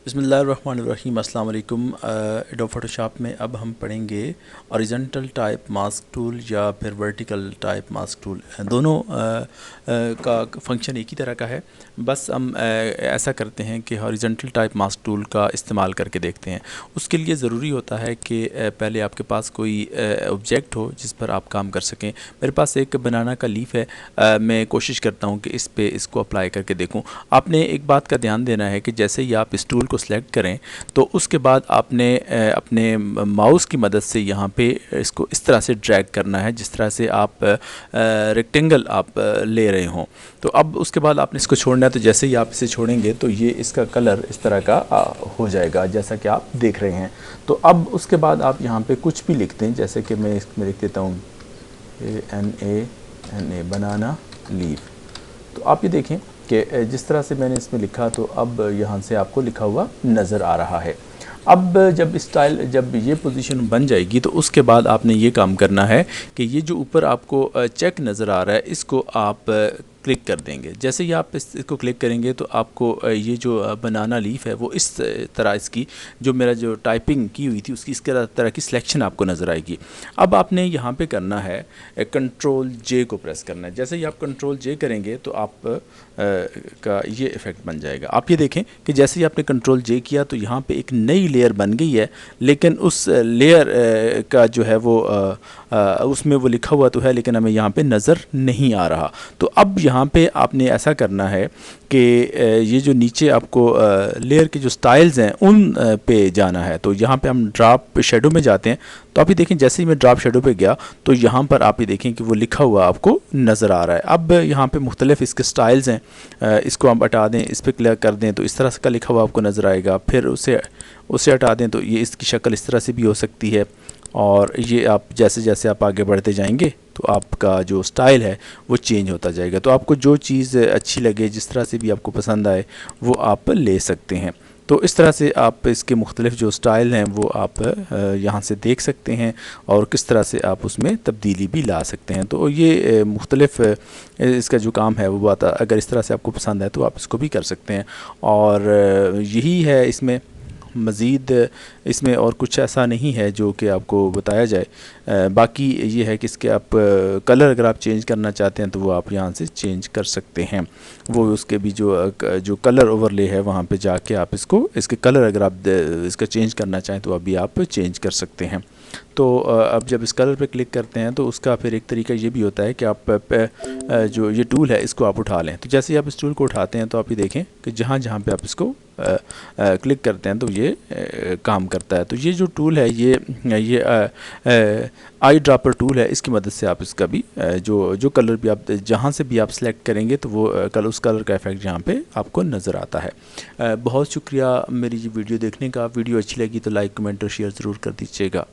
बिस्मिल्लाहिर्रहमानिर्रहीम अस्सलाम वालेकुम। एडोब फोटोशॉप में अब हम पढ़ेंगे हॉरिजॉन्टल टाइप मास्क टूल या फिर वर्टिकल टाइप मास्क टूल। दोनों का फंक्शन एक ही तरह का है। बस हम ऐसा करते हैं कि हॉरिजॉन्टल टाइप मास्क टूल का इस्तेमाल करके देखते हैं। उसके लिए ज़रूरी होता है कि पहले आपके पास कोई ऑब्जेक्ट हो जिस पर आप काम कर सकें। मेरे पास एक बनाना का लीफ है। मैं कोशिश करता हूँ कि इस पे इसको अप्लाई करके देखूँ। आपने एक बात का ध्यान देना है कि जैसे ही आप इस टूल को सिलेक्ट करें तो उसके बाद आपने अपने माउस की मदद से यहाँ पे इसको इस तरह से ड्रैग करना है जिस तरह से आप रेक्टेंगल आप ले रहे हों। तो अब उसके बाद आपने इसको छोड़ना है। तो जैसे ही आप इसे छोड़ेंगे तो ये इसका कलर इस तरह का हो जाएगा जैसा कि आप देख रहे हैं। तो अब उसके बाद आप यहाँ पे कुछ भी लिखते हैं, जैसे कि मैं इसमें लिख देता हूँ NA बनाना लीफ। तो आप ये देखें कि जिस तरह से मैंने इसमें लिखा तो अब यहाँ से आपको लिखा हुआ नज़र आ रहा है। अब जब ये पोजीशन बन जाएगी तो उसके बाद आपने ये काम करना है कि ये जो ऊपर आपको चेक नज़र आ रहा है इसको आप क्लिक कर देंगे। जैसे ही आप इसको क्लिक करेंगे तो आपको ये जो बनाना लीफ है वो इस तरह इसकी जो मेरा जो टाइपिंग की हुई थी उसकी इस तरह की सिलेक्शन आपको नज़र आएगी। अब आपने यहाँ पे करना है कंट्रोल J को प्रेस करना है। जैसे ही आप कंट्रोल J करेंगे तो आप का ये इफ़ेक्ट बन जाएगा। आप ये देखें कि जैसे ही आपने कंट्रोल J किया तो यहाँ पे एक नई लेयर बन गई है, लेकिन उस लेयर का जो है वो उसमें वो लिखा हुआ तो है लेकिन हमें यहाँ पे नज़र नहीं आ रहा। तो अब यहाँ पे आपने ऐसा करना है कि ये जो नीचे आपको लेयर के जो स्टाइल्स हैं उन पे जाना है। तो यहाँ पे हम ड्रॉप शेडो में जाते हैं। तो आप ये देखें जैसे ही मैं ड्रॉप शेडो पे गया तो यहाँ पर आप ये देखें कि वो लिखा हुआ आपको नज़र आ रहा है। अब यहाँ पे मुख्तलिफ इसके स्टाइल्स हैं, इसको हम हटा दें, इस पर क्लिक कर दें तो इस तरह का लिखा हुआ आपको नज़र आएगा। फिर उसे हटा दें तो ये इसकी शक्ल इस तरह से भी हो सकती है। और ये आप जैसे जैसे आप आगे बढ़ते जाएंगे तो आपका जो स्टाइल है वो चेंज होता जाएगा। तो आपको जो चीज़ अच्छी लगे, जिस तरह से भी आपको पसंद आए वो आप ले सकते हैं। तो इस तरह से आप इसके मुख्तलिफ जो स्टाइल हैं वो आप यहाँ से देख सकते हैं और किस तरह से आप उसमें तब्दीली भी ला सकते हैं। तो ये मुख्तलिफ इसका जो काम है वो बात, अगर इस तरह से आपको पसंद है तो आप इसको भी कर सकते हैं। और यही है इसमें, मज़ीद इसमें और कुछ ऐसा नहीं है जो कि आपको बताया जाए। बाकी ये है कि इसके आप कलर अगर आप चेंज करना चाहते हैं तो वो आप यहाँ से चेंज कर सकते हैं। वो उसके भी जो कलर ओवरले है वहाँ पे जाके आप इसके कलर अगर आप इसका चेंज करना चाहें तो अभी आप चेंज कर सकते हैं। तो अब जब इस कलर पे क्लिक करते हैं तो उसका फिर एक तरीका ये भी होता है कि आप जो ये टूल है इसको आप उठा लें। तो जैसे ही आप इस टूल को उठाते हैं तो आप ये देखें कि जहाँ जहाँ पे आप इसको क्लिक करते हैं तो ये काम करता है। तो ये जो टूल है ये आई ड्रॉपर टूल है। इसकी मदद से आप इसका भी जो कलर भी आप जहाँ से भी आप सेलेक्ट करेंगे तो वो उस कलर का इफेक्ट यहाँ पे आपको नज़र आता है। बहुत शुक्रिया मेरी ये वीडियो देखने का। वीडियो अच्छी लगी तो लाइक, कमेंट और शेयर ज़रूर कर दीजिएगा।